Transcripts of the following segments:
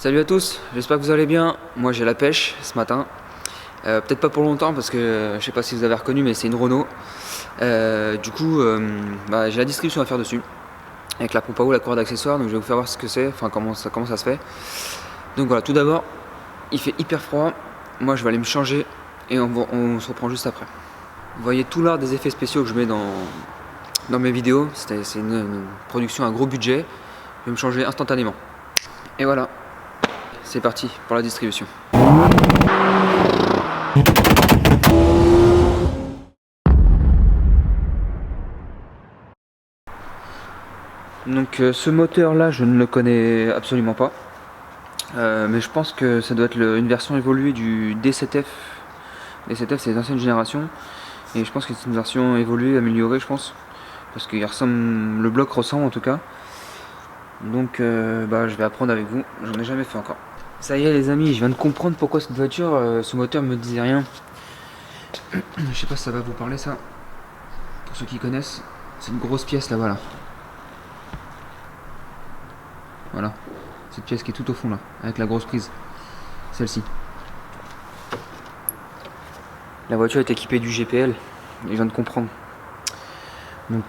Salut à tous, j'espère que vous allez bien. Moi j'ai la pêche ce matin. Peut-être pas pour longtemps parce que je sais pas si vous avez reconnu, mais c'est une Renault. Du coup, j'ai la distribution à faire dessus avec la pompe à eau, la corde d'accessoires. Donc je vais vous faire voir ce que c'est, enfin comment ça se fait. Donc voilà, tout d'abord, il fait hyper froid. Moi je vais aller me changer et on se reprend juste après. Vous voyez tout l'art des effets spéciaux que je mets dans mes vidéos. C'est une production à gros budget. Je vais me changer instantanément. Et voilà. C'est parti pour la distribution. Donc ce moteur là je ne le connais absolument pas. Mais je pense que ça doit être une version évoluée du D7F. D7F c'est les anciennes générations. Et je pense que c'est une version évoluée, améliorée je pense. Parce qu'il ressemble, le bloc ressemble en tout cas. Donc je vais apprendre avec vous, j'en ai jamais fait encore. Ça y est les amis, je viens de comprendre pourquoi cette voiture, ce moteur me disait rien. Je sais pas si ça va vous parler ça. Pour ceux qui connaissent, c'est une grosse pièce là, voilà. Voilà, cette pièce qui est tout au fond là, avec la grosse prise. Celle-ci. La voiture est équipée du GPL, et je viens de comprendre. Donc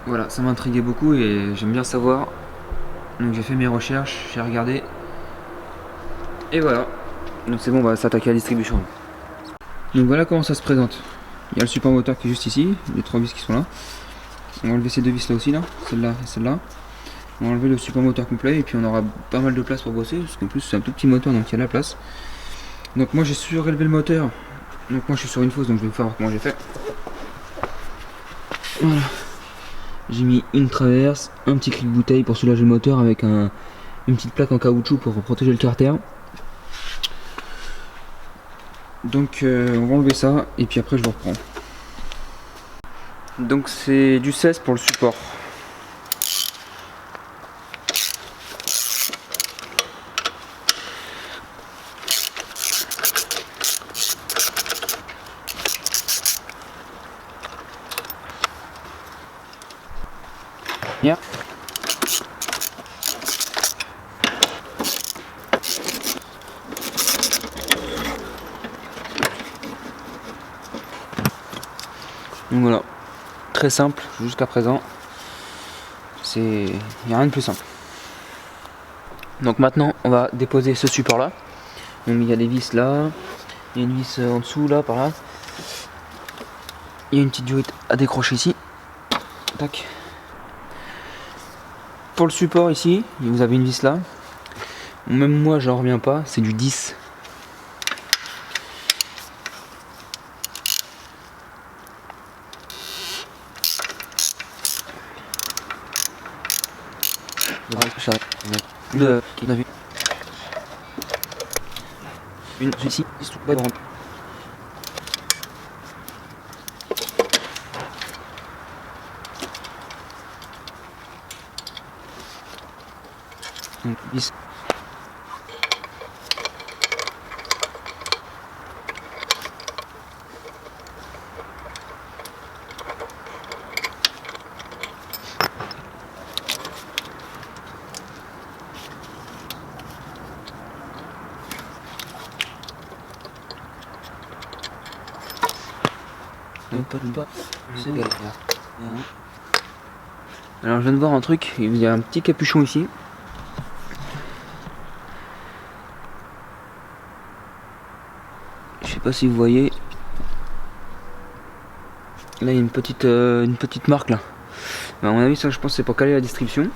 voilà, ça m'intriguait beaucoup et j'aime bien savoir. Donc j'ai fait mes recherches, j'ai regardé. Et voilà. Donc c'est bon, on va s'attaquer à la distribution. Donc voilà comment ça se présente. Il y a le support moteur qui est juste ici, les 3 vis qui sont là. On va enlever ces 2 vis là aussi, là, celle-là et celle-là. On va enlever le support moteur complet et puis on aura pas mal de place pour bosser, parce qu'en plus c'est un tout petit moteur donc il y a la place. Donc moi j'ai surélevé le moteur. Donc moi je suis sur une fosse donc je vais vous faire voir comment j'ai fait. Voilà. J'ai mis une traverse, un petit clic bouteille pour soulager le moteur avec une petite plaque en caoutchouc pour protéger le carter. Donc on va enlever ça et puis après je vous reprends. Donc c'est du 16 pour le support. Yeah. Donc voilà, très simple jusqu'à présent. Il n'y a rien de plus simple. Donc maintenant on va déposer ce support là. Donc il y a des vis là, il y a une vis en dessous là, par là. Il y a une petite durite à décrocher ici. Tac. Pour le support ici, vous avez une vis là. Même moi j'en reviens pas, c'est du 10. Une ici, pas grande. Donc 10. Alors je viens de voir un truc, il y a un petit capuchon ici. Je sais pas si vous voyez. Là il y a une petite marque là. À mon avis ça je pense c'est pour caler la distribution.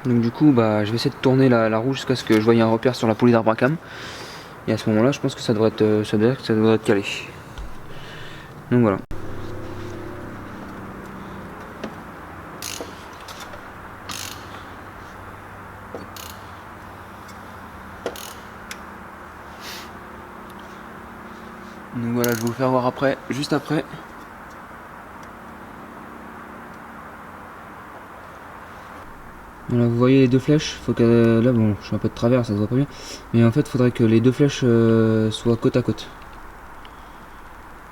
Donc du coup je vais essayer de tourner la roue jusqu'à ce que je voie un repère sur la poulie d'arbre à cam. Et à ce moment là je pense que ça devrait être calé. Donc voilà. Donc voilà, je vais vous faire voir après, juste après. Voilà, vous voyez les 2 flèches, faut que là bon, je suis un peu de travers, ça se voit pas bien, mais en fait, il faudrait que les 2 flèches soient côte à côte.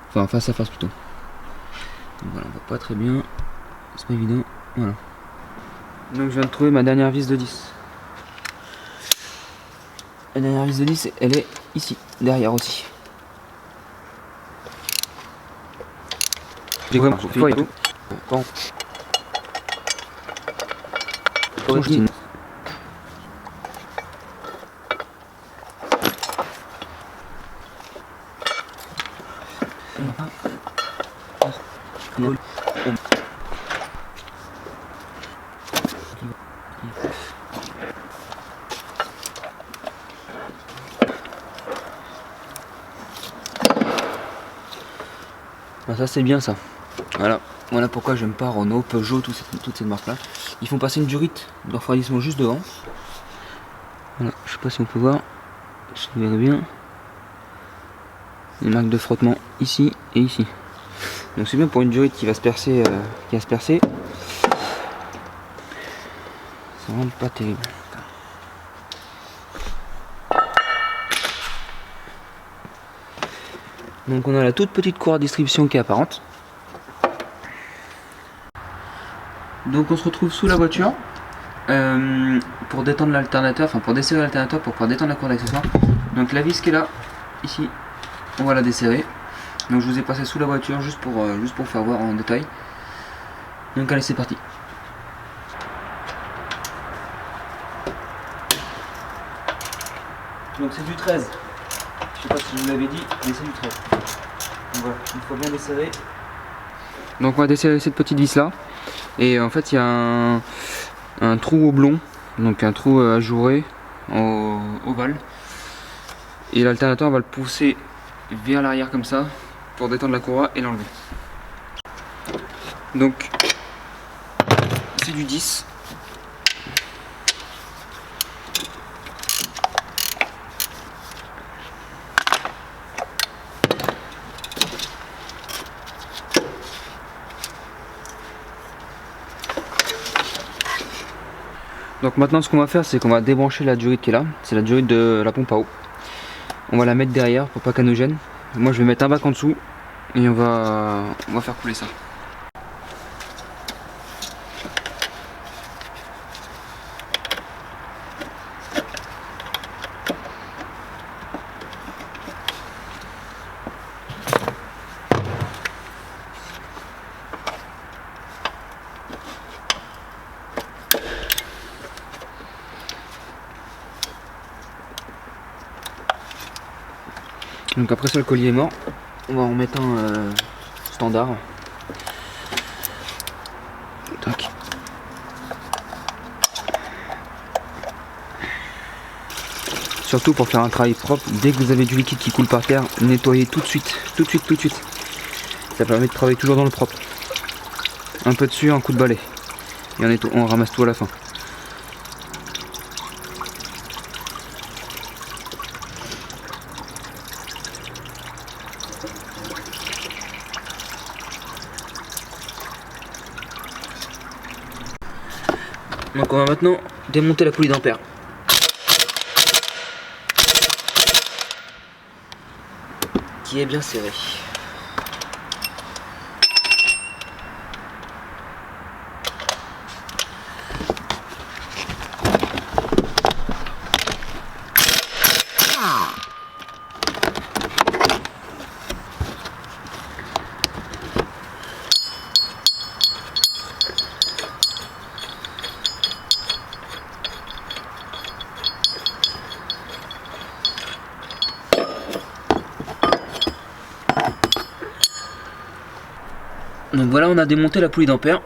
Enfin, face à face plutôt. Donc voilà, on voit pas très bien, c'est pas évident. Voilà. Donc je viens de trouver ma dernière vis de 10. La dernière vis de 10, elle est ici, derrière aussi. J'ai vraiment fait tout. Bon. Ben ça c'est bien ça. Voilà pourquoi j'aime pas Renault, Peugeot, toutes ces marques là. Ils font passer une durite de refroidissement juste devant. Voilà, je sais pas si on peut voir. Je verrai bien. Les marques de frottement ici et ici. Donc c'est bien pour une durite qui va se percer. C'est vraiment pas terrible. Donc on a la toute petite cour à distribution qui est apparente. Donc on se retrouve sous la voiture pour détendre l'alternateur, enfin pour desserrer l'alternateur pour pouvoir détendre la cour d'accessoires. Donc la vis qui est là, ici, on va la desserrer. Donc je vous ai passé sous la voiture juste pour faire voir en détail. Donc allez, c'est parti. Donc c'est du 13. Je sais pas si je vous l'avais dit, mais c'est du 13. Donc voilà, il faut bien desserrer. Donc on va desserrer cette petite vis là. Et en fait il y a un trou oblong, donc un trou ajouré ovale. Et l'alternateur va le pousser vers l'arrière comme ça pour détendre la courroie et l'enlever. Donc c'est du 10. Donc maintenant ce qu'on va faire, c'est qu'on va débrancher la durite qui est là, c'est la durite de la pompe à eau. On va la mettre derrière pour pas qu'elle nous gêne. Moi je vais mettre un bac en dessous et on va faire couler ça. Donc après ça le collier est mort, on va en mettre un standard. Tac. Surtout pour faire un travail propre, dès que vous avez du liquide qui coule par terre, nettoyez tout de suite. Ça permet de travailler toujours dans le propre. Un peu dessus, un coup de balai. Et on ramasse tout à la fin. Donc on va maintenant démonter la poulie d'ampère. Qui est bien serrée. Donc voilà, on a démonté la poulie d'ampère.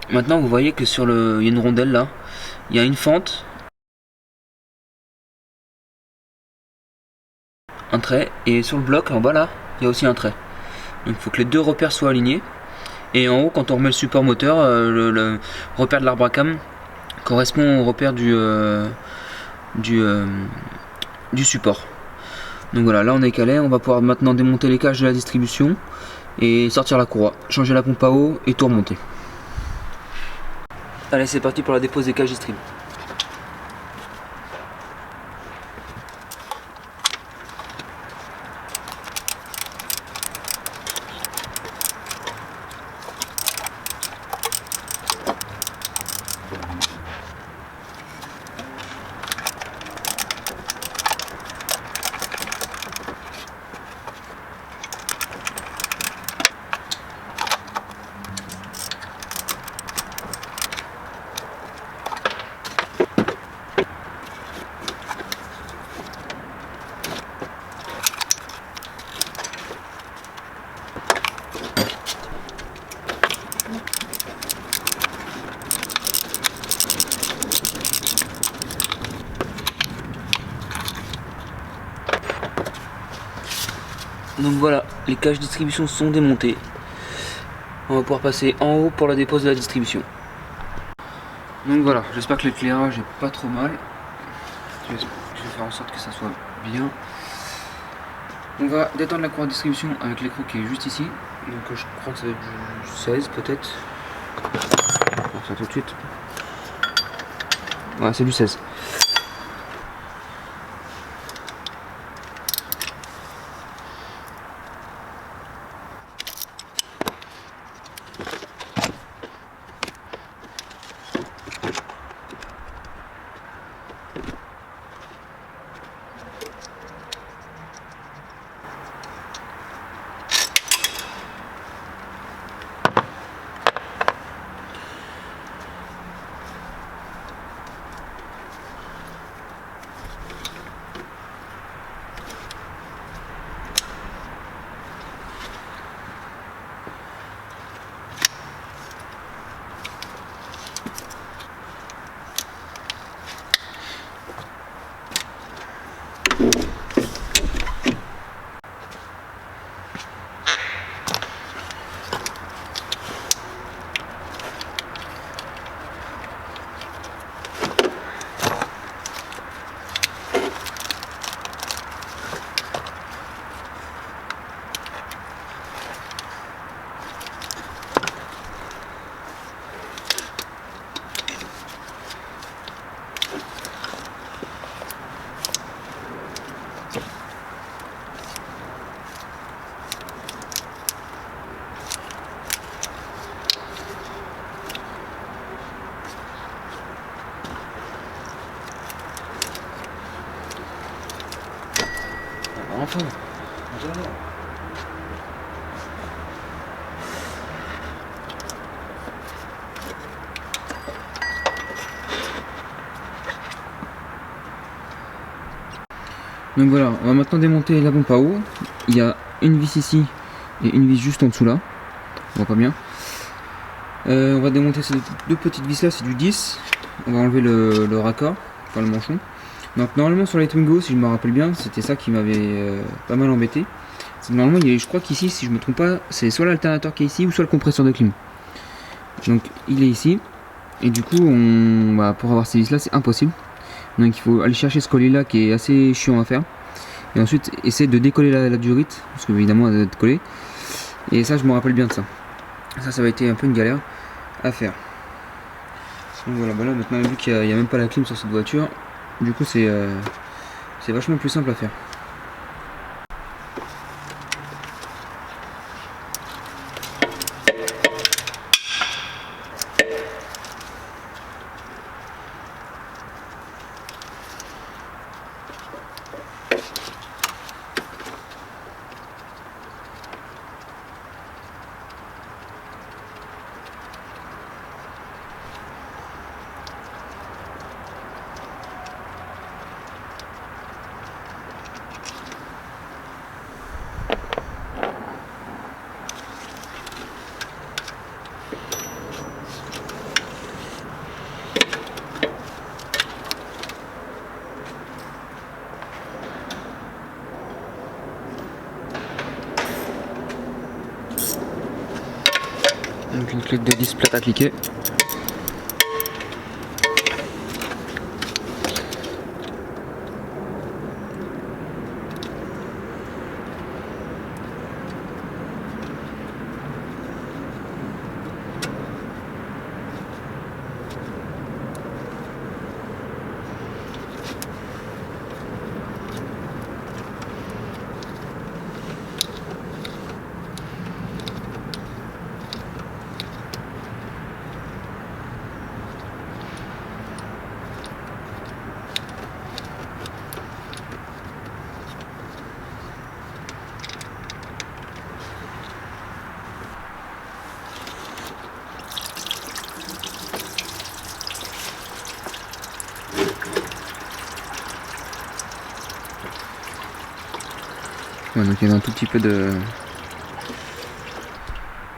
Maintenant vous voyez que il y a une rondelle là, il y a une fente, un trait, et sur le bloc en bas là, il y a aussi un trait. Donc il faut que les deux repères soient alignés. Et en haut, quand on remet le support moteur, le repère de l'arbre à cam correspond au repère du support. Donc voilà, là on est calé, on va pouvoir maintenant démonter les cages de la distribution et sortir la courroie, changer la pompe à eau et tout remonter. Allez, c'est parti pour la dépose des cages distrib. Donc voilà, les cages distribution sont démontées. On va pouvoir passer en haut pour la dépose de la distribution. Donc voilà, j'espère que l'éclairage est pas trop mal. Je vais faire en sorte que ça soit bien. On va détendre la courroie de distribution avec l'écrou qui est juste ici. Donc je crois que ça va être du 16 peut-être. On va faire ça tout de suite. Ouais, c'est du 16. Enfin. Donc voilà, on va maintenant démonter la pompe à eau. Il y a une vis ici et une vis juste en dessous là. On voit pas bien. On va démonter ces deux petites vis là, c'est du 10. On va enlever le raccord, enfin le manchon. Donc normalement sur les Twingo, si je me rappelle bien, c'était ça qui m'avait pas mal embêté. Normalement, je crois qu'ici, si je me trompe pas, c'est soit l'alternateur qui est ici ou soit le compresseur de clim. Donc il est ici. Et du coup, pour avoir ces vis là, c'est impossible. Donc il faut aller chercher ce collier là qui est assez chiant à faire. Et ensuite essayer de décoller la durite, parce que évidemment elle doit être collée. Et ça, je me rappelle bien de ça. Ça va être un peu une galère à faire. Donc voilà, là maintenant vu qu'il n'y a même pas la clim sur cette voiture, du coup c'est vachement plus simple à faire. Donc une clé de 10 plate à cliquer. Ouais, donc il y a un tout petit peu de...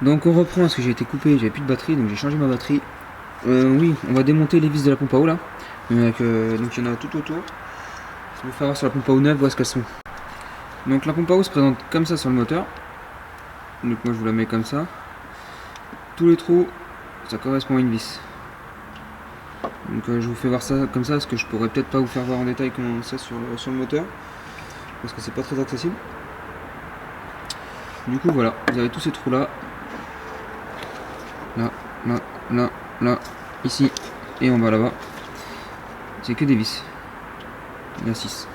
Donc on reprend parce que j'ai été coupé, j'avais plus de batterie, donc j'ai changé ma batterie. Oui, on va démonter les vis de la pompe à eau là. Donc il y en a tout autour. Je vais faire voir sur la pompe à eau neuve, voir ce qu'elles sont. Donc la pompe à eau se présente comme ça sur le moteur. Donc moi je vous la mets comme ça. Tous les trous, ça correspond à une vis. Donc je vous fais voir ça comme ça parce que je pourrais peut-être pas vous faire voir en détail comment c'est sur le moteur. Parce que c'est pas très accessible. Du coup voilà, vous avez tous ces trous là. Là, là, là, là, ici et en bas là-bas. C'est que des vis. Il y en a 6.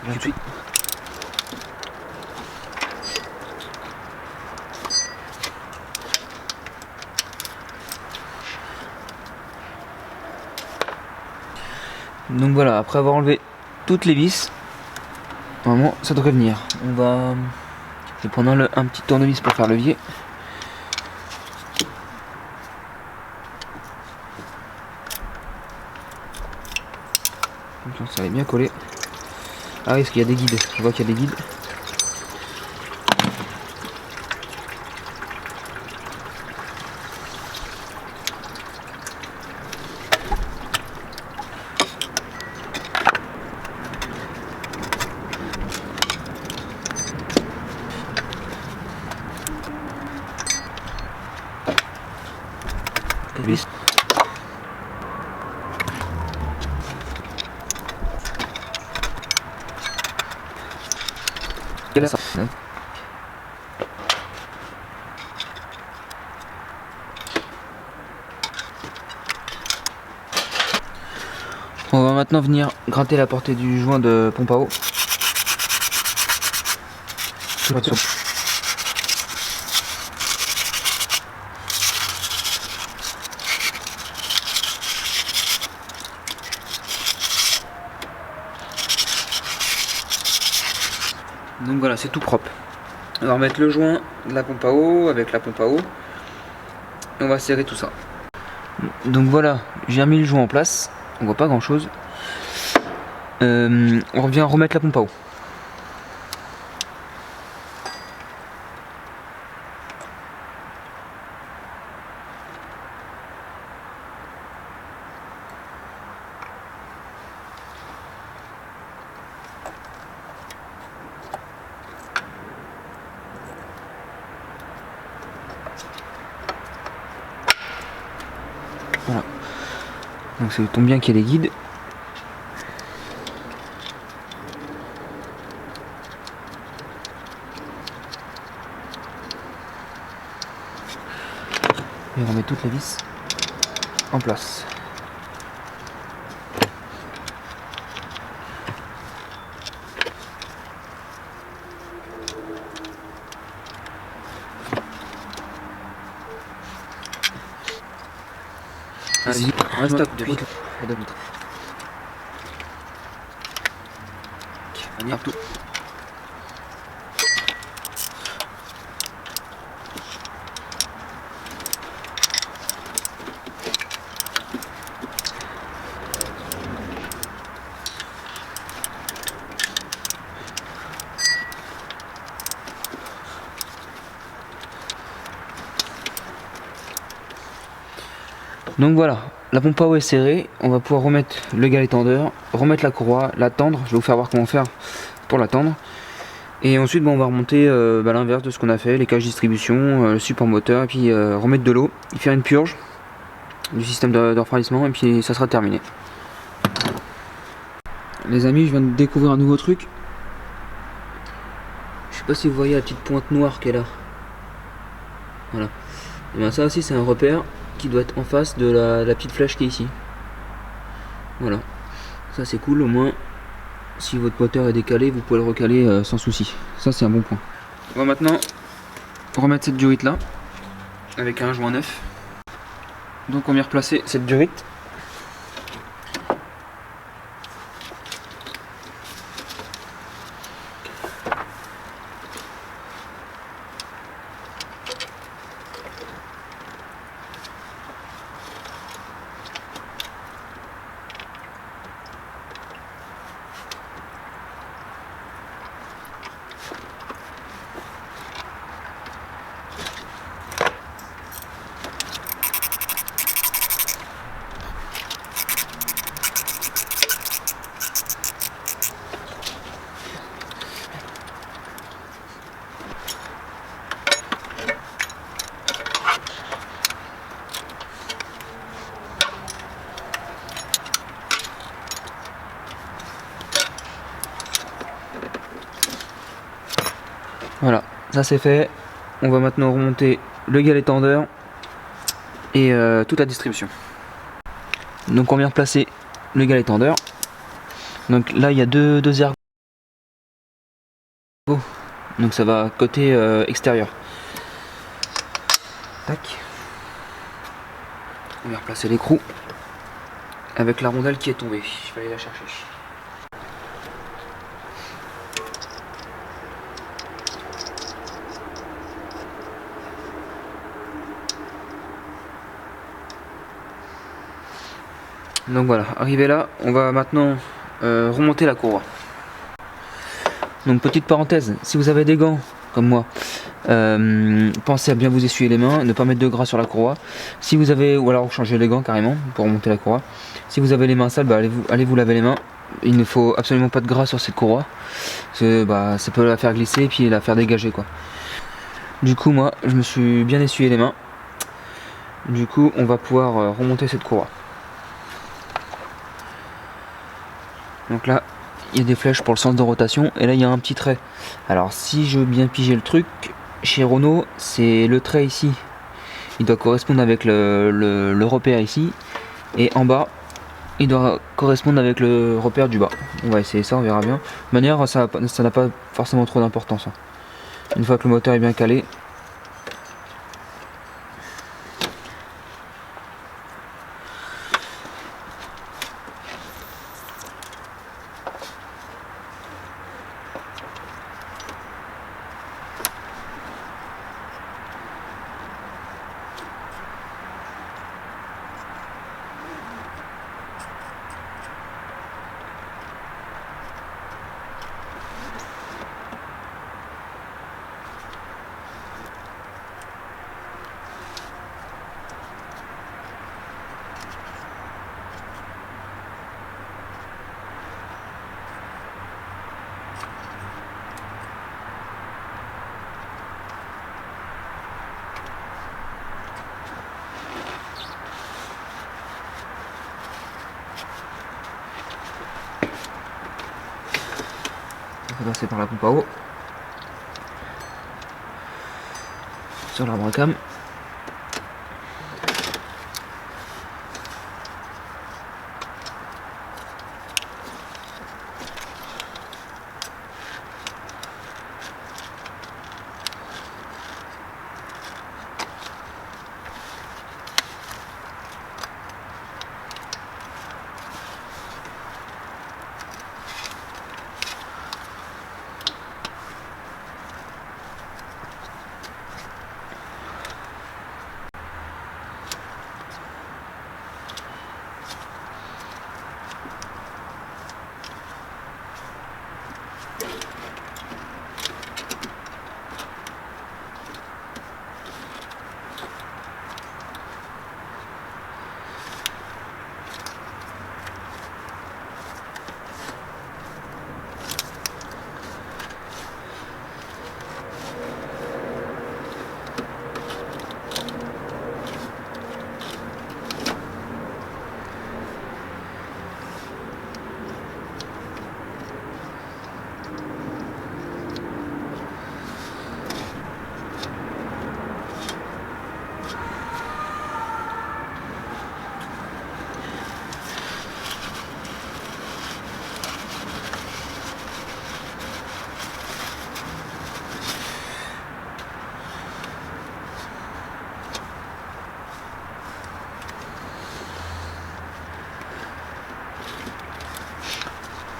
Tout de suite. Donc voilà, après avoir enlevé toutes les vis, normalement ça devrait venir. Je vais prendre un petit tournevis pour faire levier. Donc ça va bien coller. Ah oui, parce qu'il y a des guides. Je vois qu'il y a des guides. Vis. On va maintenant venir gratter la portée du joint de pompe à eau. Donc voilà, c'est tout propre. On va remettre le joint de la pompe à eau avec la pompe à eau. Et on va serrer tout ça. Donc voilà, j'ai remis le joint en place. On voit pas grand chose. On revient remettre la pompe à eau. Voilà. Donc ça tombe bien qu'il y ait des guides. Et on remet toutes les vis en place. Vas-y, reste à côté. Partout. Donc voilà, la pompe à eau est serrée, on va pouvoir remettre le galet tendeur, remettre la courroie, la tendre, je vais vous faire voir comment faire pour la tendre. Et ensuite on va remonter l'inverse de ce qu'on a fait, les cages distribution, le support moteur, et puis remettre de l'eau, y faire une purge du système de refroidissement, et puis ça sera terminé. Les amis, je viens de découvrir un nouveau truc. Je sais pas si vous voyez la petite pointe noire qu'elle a. Voilà. Et bien ça aussi c'est un repère qui doit être en face de la petite flèche qui est ici. Voilà. Ça c'est cool, au moins si votre moteur est décalé, vous pouvez le recaler sans souci. Ça c'est un bon point. On va maintenant remettre cette durite là avec un joint neuf. Donc on vient replacer cette durite. Voilà, ça c'est fait. On va maintenant remonter le galet tendeur et toute la distribution. Donc on vient replacer le galet tendeur. Donc là il y a deux ergots. Donc ça va côté extérieur. Tac. On vient replacer l'écrou avec la rondelle qui est tombée. Je vais aller la chercher. Donc voilà, arrivé là, on va maintenant remonter la courroie. Donc petite parenthèse, si vous avez des gants comme moi, pensez à bien vous essuyer les mains, ne pas mettre de gras sur la courroie. Si vous avez, ou alors changer les gants carrément pour remonter la courroie. Si vous avez les mains sales, bah, allez vous laver les mains. Il ne faut absolument pas de gras sur cette courroie, parce que bah, ça peut la faire glisser et puis la faire dégager quoi. Du coup moi, je me suis bien essuyé les mains. Du coup on va pouvoir remonter cette courroie. Donc là, il y a des flèches pour le sens de rotation et là il y a un petit trait. Alors si je veux bien piger le truc, chez Renault c'est le trait ici, il doit correspondre avec le repère ici, et en bas il doit correspondre avec le repère du bas. On va essayer ça, on verra bien. De toute manière ça n'a pas forcément trop d'importance. Une fois que le moteur est bien calé. On va passer par la pompe à eau sur l'arbre à cam.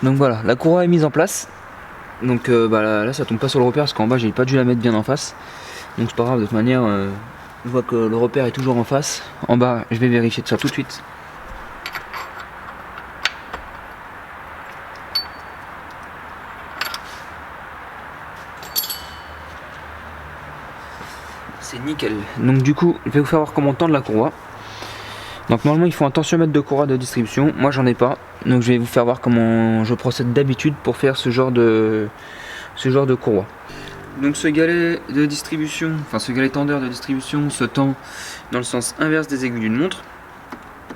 Donc voilà, la courroie est mise en place. Donc là ça tombe pas sur le repère parce qu'en bas j'ai pas dû la mettre bien en face. Donc c'est pas grave, de toute manière je vois que le repère est toujours en face. En bas je vais vérifier ça tout de suite. C'est nickel. Donc du coup je vais vous faire voir comment tendre la courroie. Donc normalement il faut un tensiomètre de courroie de distribution. Moi j'en ai pas. Donc je vais vous faire voir comment je procède d'habitude pour faire ce genre de courroie. Donc ce galet de distribution, enfin ce galet tendeur de distribution se tend dans le sens inverse des aiguilles d'une montre.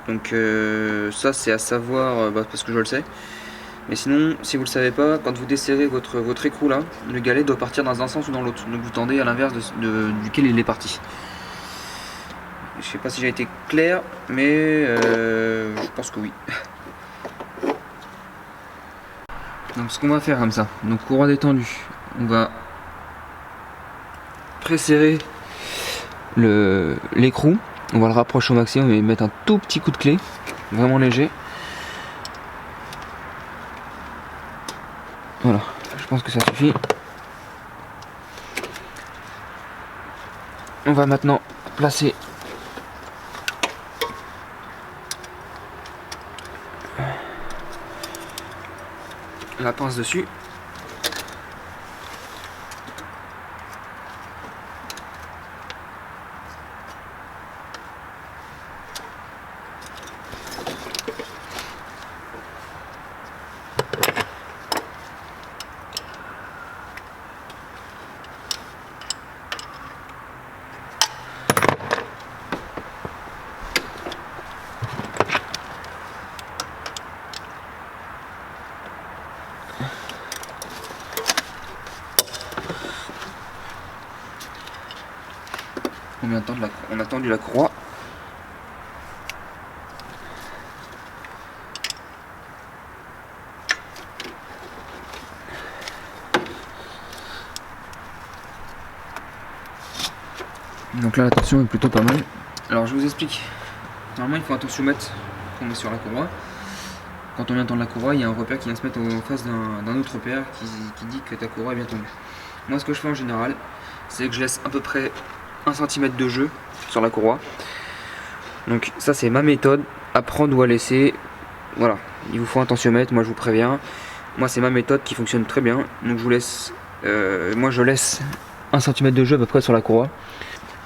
Donc ça c'est à savoir parce que je le sais. Mais sinon, si vous le savez pas, quand vous desserrez votre écrou là, le galet doit partir dans un sens ou dans l'autre. Donc vous tendez à l'inverse duquel il est parti. Je sais pas si j'ai été clair, mais je pense que oui. Donc ce qu'on va faire comme ça, donc courroie détendue, on va presserrer l'écrou, on va le rapprocher au maximum et mettre un tout petit coup de clé, vraiment léger. Voilà, je pense que ça suffit. On va maintenant placer la pince dessus. On a tendu la courroie. Donc là la tension est plutôt pas mal. Alors je vous explique. Normalement il faut un tensiomètre qu'on met sur la courroie. Quand on vient tendre la courroie, il y a un repère qui vient se mettre en face d'un autre repère qui dit que ta courroie est bien tendue. Moi ce que je fais en général, c'est que je laisse à peu près 1 cm de jeu sur la courroie. Donc ça c'est ma méthode, à prendre ou à laisser. Voilà, il vous faut un tensiomètre, moi je vous préviens. Moi c'est ma méthode qui fonctionne très bien. Donc je vous laisse, moi je laisse 1 cm de jeu à peu près sur la courroie.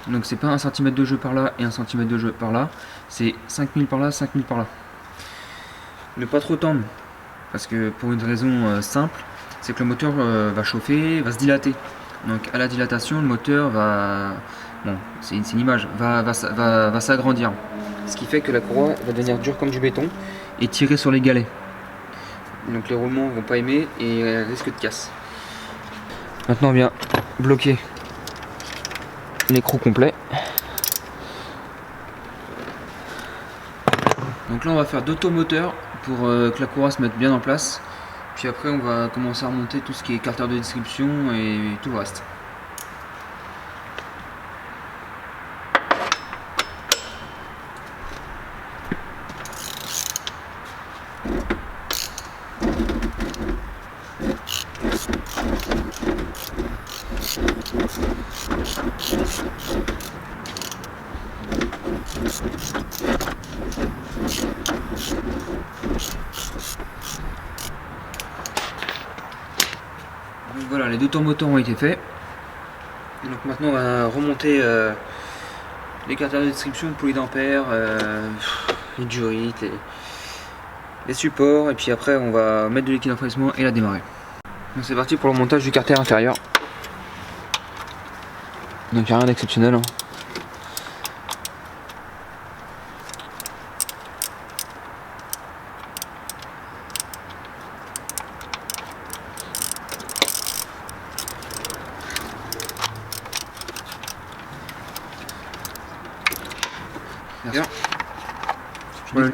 Donc c'est pas 1 cm de jeu par là et 1 cm de jeu par là. C'est 5000 par là, 5000 par là. Ne pas trop tendre, parce que pour une raison simple, c'est que le moteur va chauffer, va se dilater. Donc à la dilatation, le moteur va, bon, c'est une image, va s'agrandir. Ce qui fait que la courroie va devenir dure comme du béton et tirer sur les galets. Donc les roulements vont pas aimer et risque de casse. Maintenant on vient bloquer l'écrou complet. Donc là on va faire d'automoteur pour que la courroie se mette bien en place. Puis après on va commencer à remonter tout ce qui est carter de distribution et tout le reste. Donc voilà, les deux tours moteurs ont été faits. Donc maintenant on va remonter les carters de distribution, le polyampères, les durites, les supports, et puis après on va mettre de liquide en refroidissement et la démarrer. Donc c'est parti pour le montage du carter inférieur. Donc il n'y a rien d'exceptionnel. Bien. Voilà.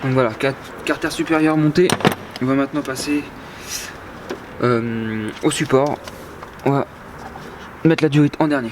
Donc voilà, carter supérieur monté. On va maintenant passer au support. On va mettre la diorite en dernier.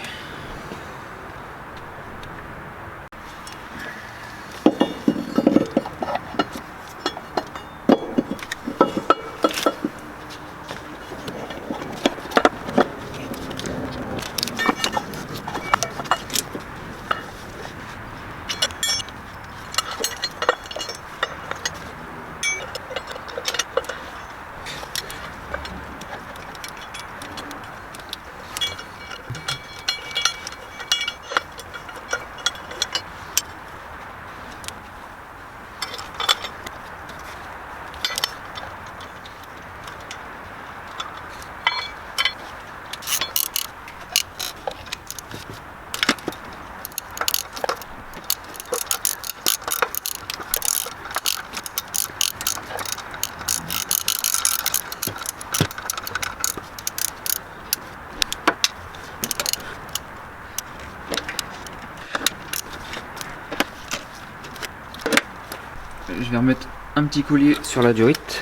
Je vais remettre un petit collier sur la diorite.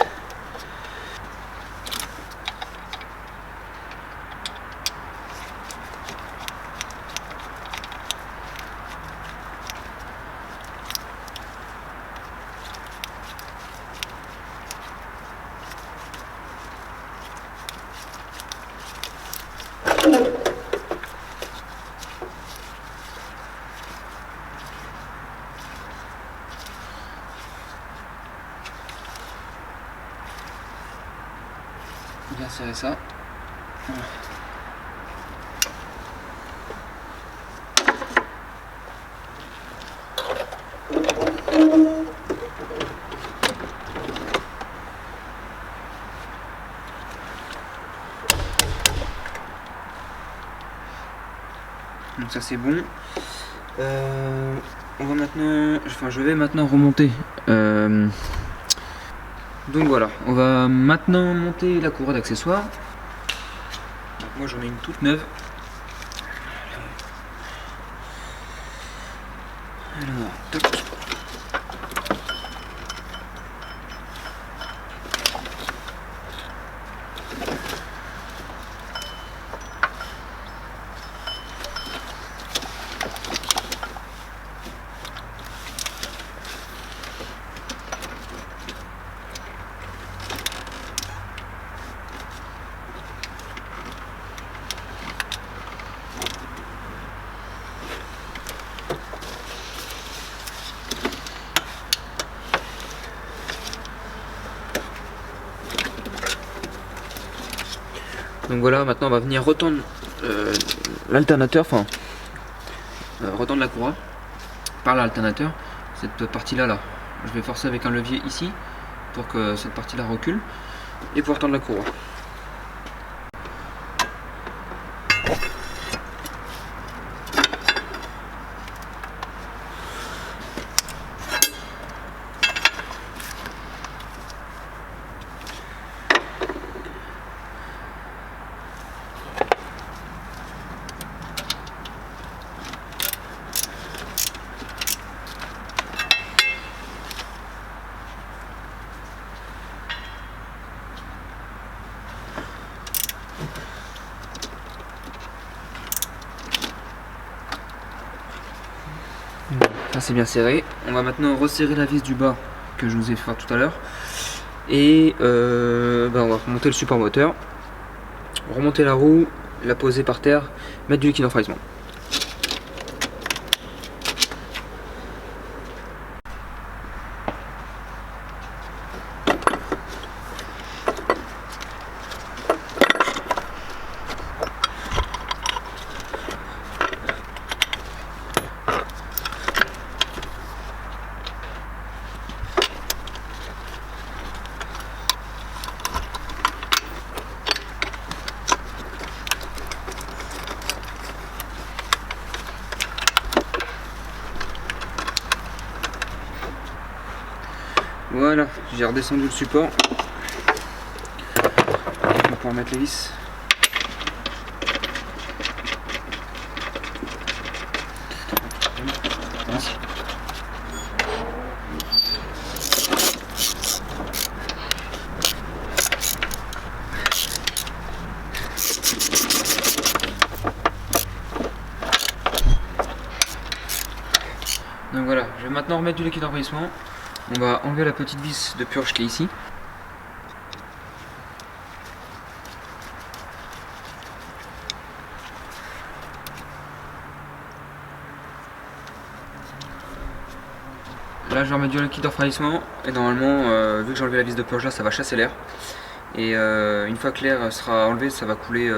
Bien serrer ça. Voilà. Donc ça c'est bon. On va maintenant, je vais maintenant remonter. Donc voilà, on va maintenant monter la courroie d'accessoires. Moi j'en ai une toute neuve. Alors, tac. Donc voilà, maintenant on va venir retendre l'alternateur, enfin retendre la courroie par l'alternateur, cette partie là. Je vais forcer avec un levier ici pour que cette partie là recule et pour tendre la courroie. Ça c'est bien serré. On va maintenant resserrer la vis du bas que je vous ai fait tout à l'heure. Et on va remonter le support moteur, remonter la roue, la poser par terre, mettre du liquide en refroidissement. Voilà, j'ai redescendu le support. On va pouvoir mettre les vis. Donc voilà, je vais maintenant remettre du liquide de refroidissement. On va enlever la petite vis de purge qui est ici. Là je vais remettre du liquide de refroidissement et normalement vu que j'ai enlevé la vis de purge là, ça va chasser l'air. Et une fois que l'air sera enlevé, ça va couler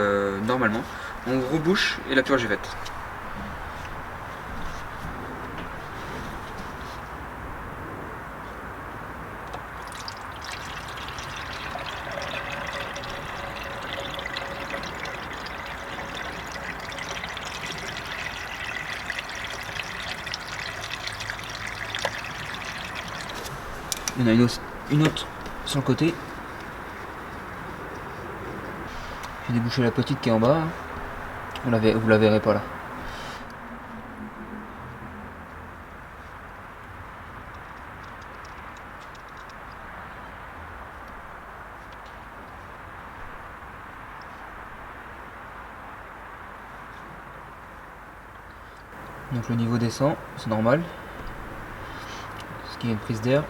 normalement. On rebouche et la purge est faite. Il y en a une autre sur le côté. J'ai débouché la petite qui est en bas. Vous la verrez pas là. Donc le niveau descend, c'est normal. Parce qu'il y a une prise d'air.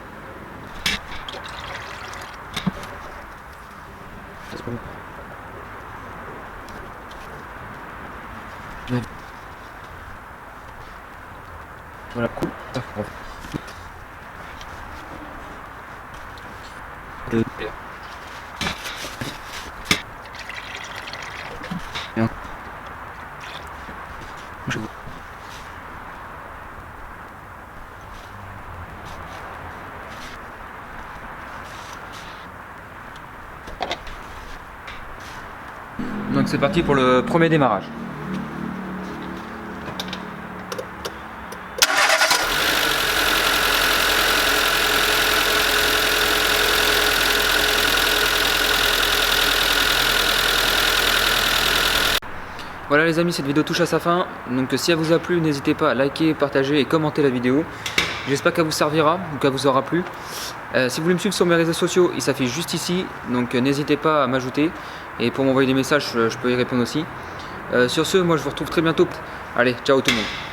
Voilà, cool. Donc c'est parti pour le premier démarrage. Voilà les amis, cette vidéo touche à sa fin, donc si elle vous a plu, n'hésitez pas à liker, partager et commenter la vidéo. J'espère qu'elle vous servira ou qu'elle vous aura plu. Si vous voulez me suivre sur mes réseaux sociaux, il s'affiche juste ici, donc n'hésitez pas à m'ajouter. Et pour m'envoyer des messages, je peux y répondre aussi. Sur ce, moi je vous retrouve très bientôt. Allez, ciao tout le monde.